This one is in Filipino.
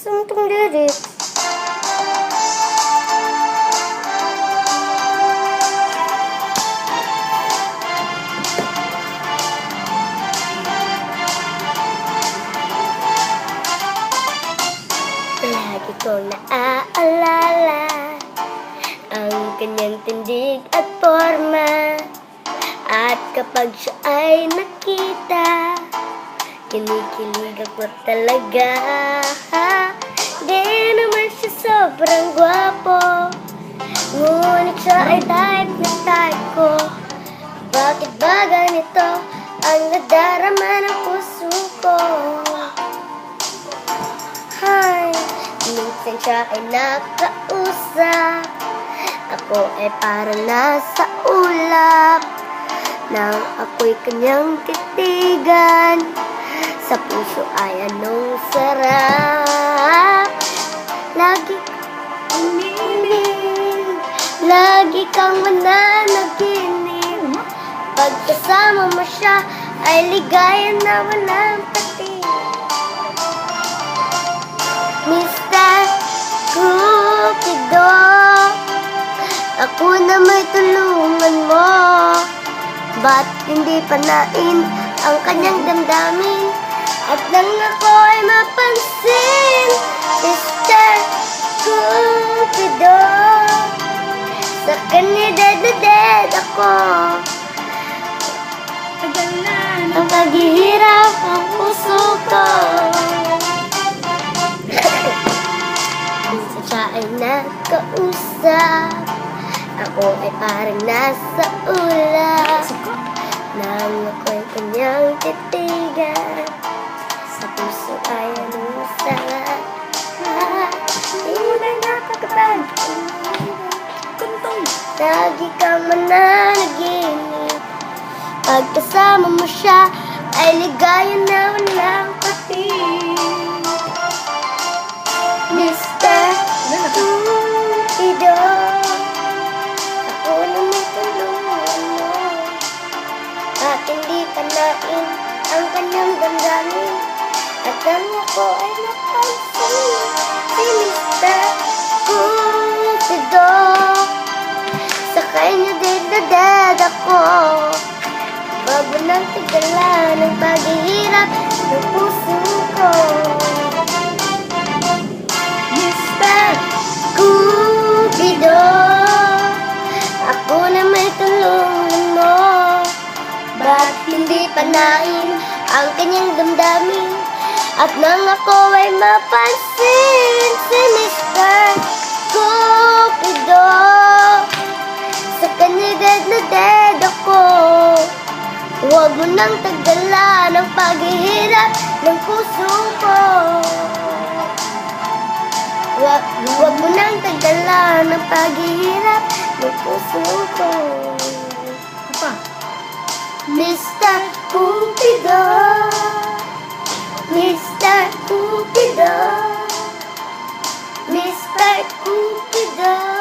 Saan itong lyrics? Lagi kong naaalala ang kanyang tindig at forma. At kapag siya ay nakita, kinikilig ako talaga. Di naman siya sobrang gwapo, ngunit siya ay type na type ko. Bakit ba ganito ang nadarama ng puso ko? Hay, minsan siya ay nakausap, ako ay parang nasa ulap. Nang ako'y kanyang titigan, sa puso ay anong sarap. Lagi umiinig, lagi kang mananaginip. Pagkasama mo siya ay ligaya na walang pati. Mr. Cupido, ako na may tulungan mo. Ba't hindi panain ang kanyang damdamin? At nang ako ay mapansin, Mr. Cupido, sa kanya dead ako. Tagal na ang paghihirap ang puso ko. Minsan siya ay nakausap, ako ay parang nasa ulap. Nang ako'y kanyang titigan, sa puso ay anong sarap. Di na nakakapag lagi kang mananaginip. Pagkasama mo siya ay ligaya na walang pati. Mr. Cupido, ako na may tulungan mo. At hindi panain ang kanyang damdamin. At nang ako ay napansin, si Mr. Cupido, sa kanya dead ako. Bago nang tigalan ang paghihirap ng puso ko. Mr. Cupido, ako na may tulungan mo. Ba't hindi panain ang kanyang damdamin? At nang ako ay mapansin, si Mr. Cupido, sa kanya dead ako. Huwag mo nang tagalan ang paghihirap ng puso ko. Huwag mo nang tagalan ang paghihirap ng puso ko. Apa? Mr. Cupido, Mr. Cupido, Mr. Cupido.